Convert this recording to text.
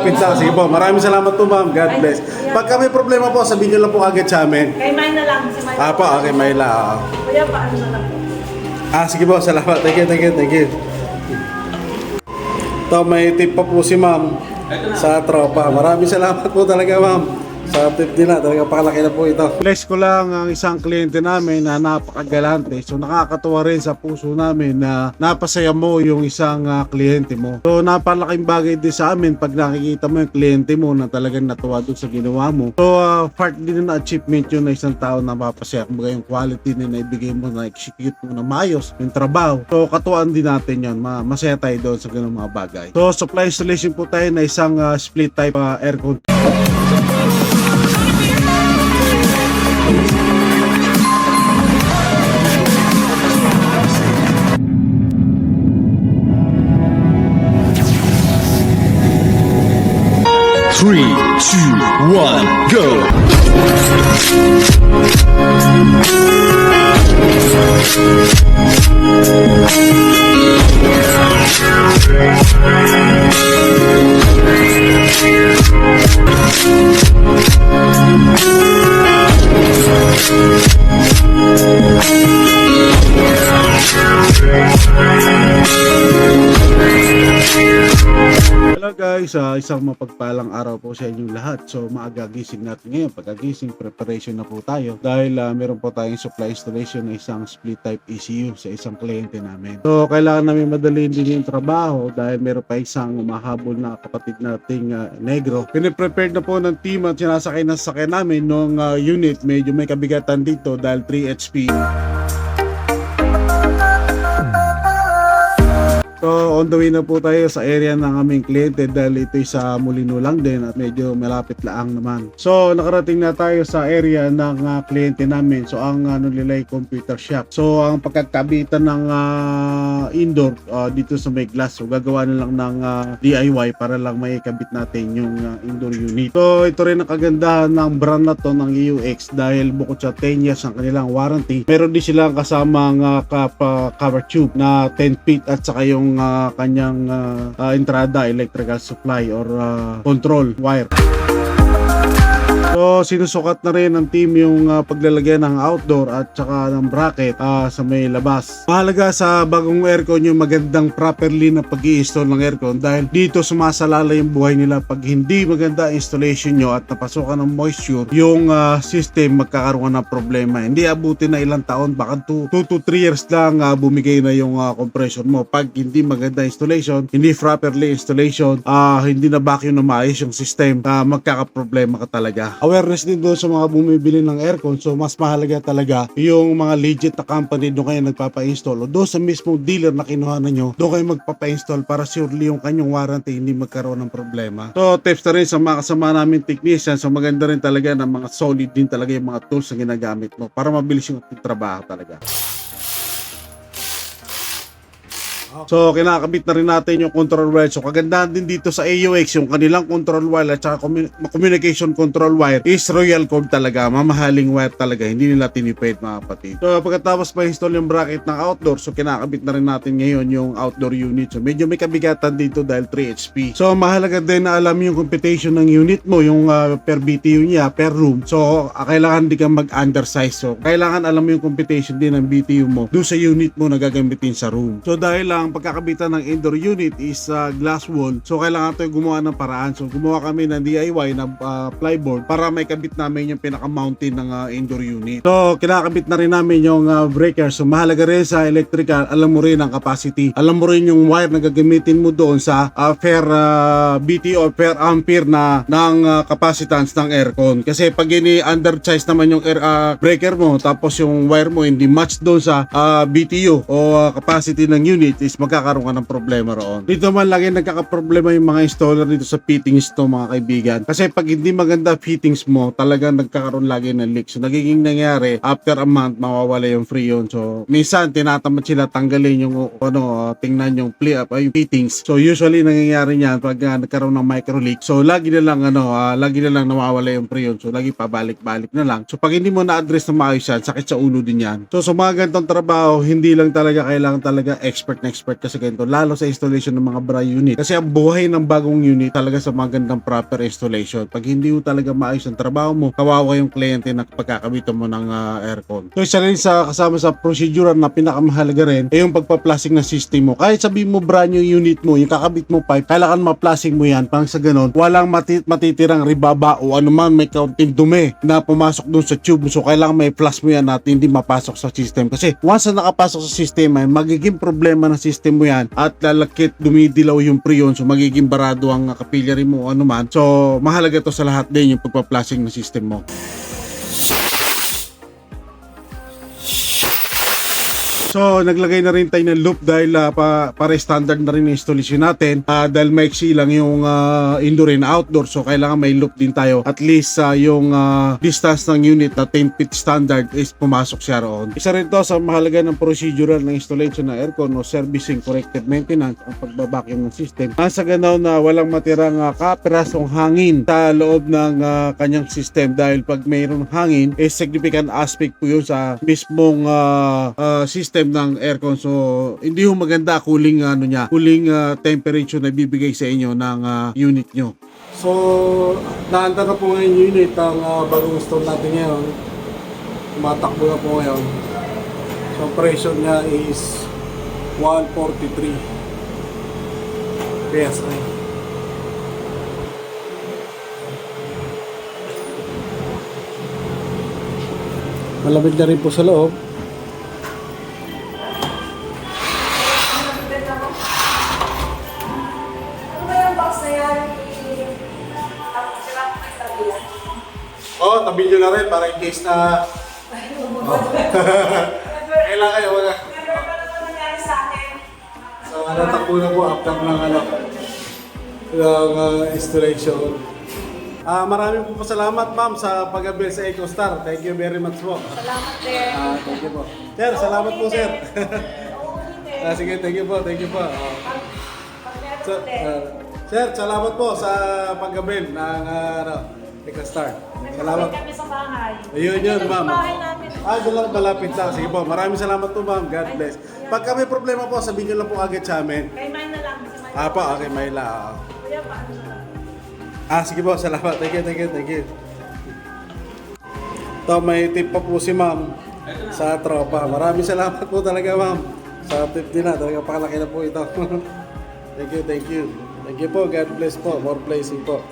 Pizza. Sige po, maraming salamat po ma'am. God bless. Pagka may problema po, sabihin nyo lang po agad sa amin. Kay May na lang. Si May. Po, okay, Mayla. Kuya, paano na lang po? Sige po, salamat. Thank you. Ito, may tip pa po si ma'am sa tropa. Maraming salamat po talaga ma'am. Sa tip nila, talaga pakalaki na po ito. Flex ko lang ang isang kliyente namin na napakagalante. So nakakatuwa rin sa puso namin na napasaya mo yung isang kliyente mo. So napalaking bagay din sa amin pag nakikita mo yung kliyente mo na talagang natuwa doon sa ginawa mo. So part din na achievement yun na isang tao na mapasaya. Kumbaga yung quality na naibigay mo, na execute mo na maayos yung trabaho. So katuwaan din natin yun. Masaya tayo doon sa ganung mga bagay. So supply installation po tayo na isang split type aircon. Three, two, one, go! Hello guys, isang mapagpalang araw po sa inyong lahat. So maaga gising natin ngayon. Pagkagising, preparation na po tayo dahil meron po tayong supply installation na isang split type ECU sa isang kliyente namin. So kailangan namin madaliin din yung trabaho dahil meron pa isang umahabol na kapatid nating negro. Piniprepared na po ng team at sinasakay na sakay namin nung unit. Medyo may kabigatan dito dahil 3 HP. So on the way na po tayo sa area ng aming kliyente dahil ito'y sa Molino lang din at medyo malapit laang naman. So nakarating na tayo sa area ng kliyente namin. So ang nilay computer shop. So ang pagkakabitan ng indoor dito sa may glass. So gagawa na lang ng DIY para lang may kabit natin yung indoor unit. So ito rin ang kagandahan ng brand na to ng EUX dahil bukod sa 10 years ang kanilang warranty, meron din silang kasamang cover tube na 10 feet at saka yung kanyang entrada electrical supply or control wire. So sinusukat na rin ng team yung paglalagay ng outdoor at saka ng bracket sa may labas. Mahalaga sa bagong aircon yung magandang properly na pag-i-install ng aircon dahil dito sumasalala yung buhay nila. Pag hindi maganda installation nyo at napasukan ng moisture, yung system magkakaroon ng problema. Hindi abutin na ilang taon, baka 2 to 3 years lang bumigay na yung compression mo. Pag hindi maganda installation, hindi properly installation, hindi na vacuum na maayos yung system, magkakaproblema ka talaga. Awareness din doon sa mga bumibili ng aircon. So mas mahalaga talaga yung mga legit na company doon kayo nagpapa-install o doon sa mismong dealer na kinuha na nyo, doon kayo magpapa-install para surely yung kanyang warranty hindi magkaroon ng problema. So tips na rin sa mga kasama namin technician. So maganda rin talaga na mga solid din talaga yung mga tools na ginagamit mo para mabilis yung trabaho talaga. So kinakabit na rin natin yung control wire. So kagandahan din dito sa AUX yung kanilang control wire at saka communication control wire is royal code talaga. Mamahaling wire talaga. Hindi nila tinipid mga kapatid. So pagkatapos pa-install yung bracket ng outdoor, so kinakabit na rin natin ngayon yung outdoor unit. So medyo may kabigatan dito dahil 3 HP. So mahalaga din na alam yung computation ng unit mo, yung per BTU niya, per room. So kailangan di ka mag-undersize. So kailangan alam mo yung computation din ng BTU mo doon sa unit mo na gagamitin sa room. So dahil lang pagkakabitan ng indoor unit is glass wall. So kailangan tayo gumawa ng paraan. So gumawa kami ng DIY na plyboard para may kabit namin yung pinaka-mountain ng indoor unit. So kinakabit na rin namin yung breaker. So mahalaga rin sa electrical, alam mo rin ang capacity. Alam mo rin yung wire na gagamitin mo doon sa per BTU or per ampere na ng capacitance ng aircon. Kasi pag ini-undersize naman yung breaker mo tapos yung wire mo hindi match doon sa BTU o capacity ng unit is magkakaroon ka ng problema roon. Dito man lagi nagkakaproblema yung mga installer dito sa fittings to mga kaibigan. Kasi pag hindi maganda fittings mo, talagang nagkakaroon lagi ng leak. So nagiging nangyari, after a month, mawawala yung freon. So minsan, tinatamad sila tanggalin yung tingnan yung yung fittings. So usually nangyayari yan pag nagkaroon ng micro leak. So lagi na lang nawawala yung freon. So lagi pabalik-balik na lang. So pag hindi mo na-address na maayos yan, sakit sa ulo din yan. So sa mga ganitong trabaho, hindi lang talaga kailangan talaga expert na expert kasi ganito, lalo sa installation ng mga brand unit. Kasi ang buhay ng bagong unit talaga sa magandang proper installation. Pag hindi mo talaga maayos ang trabaho mo, kawawa yung kliyente na pagkakabitan mo ng aircon. So isa rin sa kasama sa prosedural na pinakamahalaga rin ay yung pagpa-plastic ng system mo. Kahit sabihin mo brand new unit mo, yung kakabit mo pipe, kailangan ma-plastic mo yan pang sa ganun, walang matitirang ribaba o anuman may kaunting dumi na pumasok dun sa tube. So kailangan may flush mo yan at hindi mapasok sa system. Kasi once na nakapasok sa system ay magiging problema ng system mo yan at lalakit, dumidilaw yung preon, so magiging barado ang capillary mo o anuman. So mahalaga to sa lahat din yung pagpa-plastic ng system mo. So, naglagay na rin tayo ng loop dahil para standard na rin yung installation natin. Dahil maiksi lang yung indoor and outdoor. So, kailangan may loop din tayo. At least yung distance ng unit na 10 feet standard is pumasok siya roon. Isa rin to sa mahalaga ng procedural ng installation ng aircon o servicing, corrective maintenance, ang pagbabacuum ng system. Nasa ganaw na walang matirang kaperasong hangin sa loob ng kanyang system. Dahil pag mayroong hangin, is significant aspect po yun sa mismong system ng aircon. So hindi ho maganda cooling temperature na bibigay sa inyo ng unit nyo. So naanda na po ngayon unit ang bagong install natin ngayon. Tumatakbo na po ngayon. So pressure niya is 143 PSI. Malamig na rin po sa loob. Oh, tabi nyo na rin para in case na kailan kayo wala. Never pa naman nangyari sa akin. So natakbo na po after ng installation. Marami po pasalamat ma'am sa pag-avail sa EcoStar. Thank you very much po. Salamat din. Thank you po. Sir, salamat po sir. Sige, thank you po. Sir, salamat po sa pag-avail ng EcoStar. Salamat. Kami sa bahay. Ayun, ma'am. Bahay natin. Doon lang malapit na. Sige po, maraming salamat po ma'am. God bless. Pagka may problema po, sabihin nyo lang po agad sa amin. Kay May na lang. Si May. Po, okay, Mayla. Kuya, paano na lang? Sige po, salamat. Thank you. Ito, may tip pa po si ma'am sa tropa. Maraming salamat po talaga ma'am. Sa tip nila, talaga pakalaki na po ito. Thank you. Thank you po, God bless po. More blessing po.